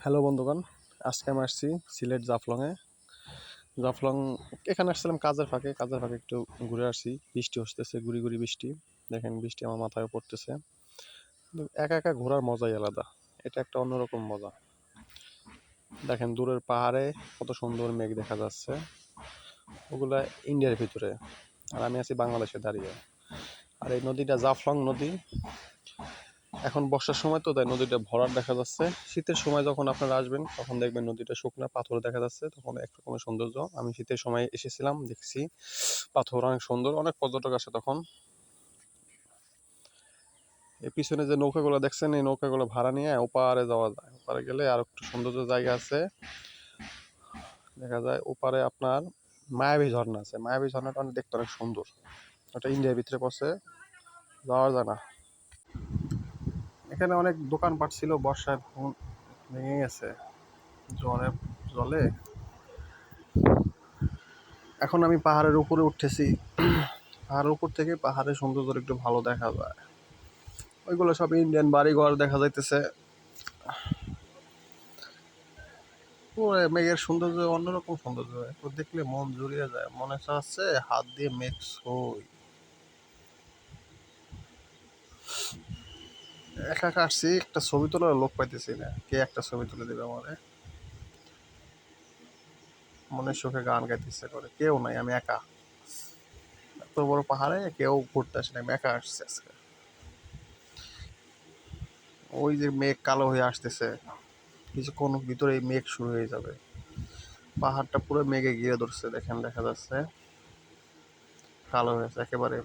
Hello বন্ধুগণ, আজকে আমি আসছি সিলেট জাফলংয়ে। জাফলং এখানে আসছিলাম কাজের ফাঁকে একটু ঘুরে আসছি। বৃষ্টি হচ্ছে, গুড়ি গুড়ি বৃষ্টি। দেখেন বৃষ্টি আমার মাথায় পড়তেছে। কিন্তু একা একা ঘোরার মজাই আলাদা। এটা একটা অন্যরকম মজা। দেখেন দূরের পাহাড়ে কত সুন্দর মেঘ দেখা যাচ্ছে। ওগুলা ইন্ডিয়ার ভিতরে, আর আমি আছি বাংলাদেশে দাঁড়িয়ে। আর এই নদীটা জাফলং নদী। এখন বর্ষার সময় তো তাই নদীটা ভরাট দেখা যাচ্ছে। শীতের সময় যখন আপনারা আসবেন তখন দেখবেন নদীটা শুকনা পাথর দেখা যাচ্ছে, তখন একরকমের সৌন্দর্য। আমি শীতের সময় এসেছিলাম, দেখছি পাথর অনেক সুন্দর, অনেক পর্যটক আসে তখন। এই পিছনে যে নৌকাগুলো দেখছেন, এই নৌকাগুলো ভাড়া নিয়ে ওপারে যাওয়া যায়। ওপারে গেলে আর একটু সৌন্দর্য জায়গা আছে, দেখা যায়। ওপারে আপনার মায়াবী ঝর্ণা আছে। মায়াবী ঝর্ণাটা দেখতে অনেক সুন্দর। ওটা ইন্ডিয়ার ভিতরে পড়ছে, যাওয়া যায় না। এখানে অনেক দোকানপাট ছিল, বর্ষায় ভেঙে গেছে জলে। এখন আমি পাহাড়ের উপরে উঠতেছি। পাহাড়ের উপর থেকে পাহাড়ের সৌন্দর্য একটু ভালো দেখা যায়। ওইগুলো সব ইন্ডিয়ান বাড়িঘর দেখা যাইতেছে। পুরো মেঘের সৌন্দর্য অন্যরকম সৌন্দর্য, একটু দেখলে মন জুড়িয়ে যায়, মনে চাচ্ছে হাত দিয়ে মেঘ ছুঁই। একা একা আসছি, একটা ছবি তোলার লোক পাইতেছি না। কে একটা ছবি তুলে দেবে আমারে? মনের সুখে গান গাইতে ইচ্ছে করে, কেউ নাই, আমি একা। এত বড় পাহাড়ে কেউ ঘুরতে আসে না, আমি একা আসছি আজকে। ওই যে মেঘ কালো হয়ে আসতেছে, কিছুক্ষণ ভিতরে মেঘ শুরু হয়ে যাবে। পাহাড়টা পুরো মেঘে ঘিরে ধরছে, দেখেন দেখা যাচ্ছে কালো হয়েছে একেবারে।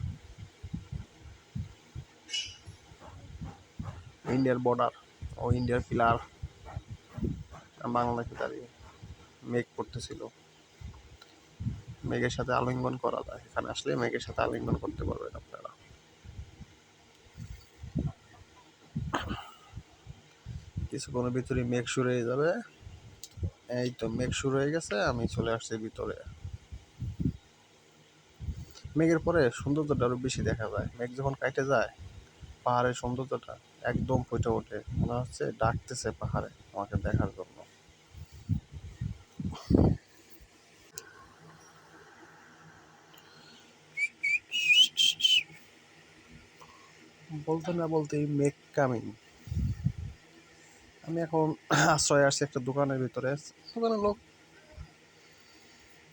ইন্ডিয়ার বর্ডার ও ইন্ডিয়ার পিলার, বাংলাদেশে দাঁড়িয়ে মেঘ পড়তেছিল। মেঘের সাথে আলিঙ্গন করা যায়, এখানে আসলে মেঘের সাথে আলিঙ্গন করতে পারবেন আপনারা। কিছুক্ষণের ভিতরে মেঘ শুরু হয়ে যাবে। এই তো মেঘ শুরু হয়ে গেছে, আমি চলে আসছি ভিতরে। মেঘের পরে সৌন্দর্যটা আরো বেশি দেখা যায়। মেঘ যখন কাটে যায়, পাহাড়ের সৌন্দর্যটা একদম ফুটে ওঠে, মনে হচ্ছে ডাকতেছে পাহাড়ে আমাকে দেখার জন্য। বলতে না বলতেই মেঘ কামিং। আমি এখন আশ্রয় আসছি একটা দোকানের ভিতরে। দোকানের লোক,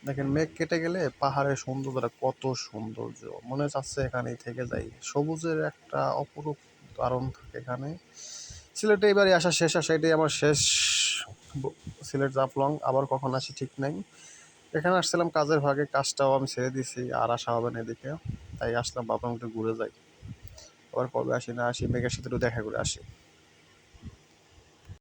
দেখেন মেঘ কেটে গেলে পাহাড়ের সৌন্দর্যটা কত সৌন্দর্য, মনে চাচ্ছে এখানেই থেকে যাই। সবুজের একটা অপরূপ দারুণ থাকে এখানে। সিলেটে এবারে আসা শেষ, আসা এটাই আমার শেষ সিলেট জাফলং। আবার কখন আসি ঠিক নাই। এখানে আসছিলাম কাজের ভাগে, কাজটাও আমি ছেড়ে দিছি, আর আসা হবে না এদিকে। তাই আসলাম, ভাবলাম একটু ঘুরে যাই। আবার কবে আসি না আসি, মেঘের সাথে একটু দেখা করে আসি।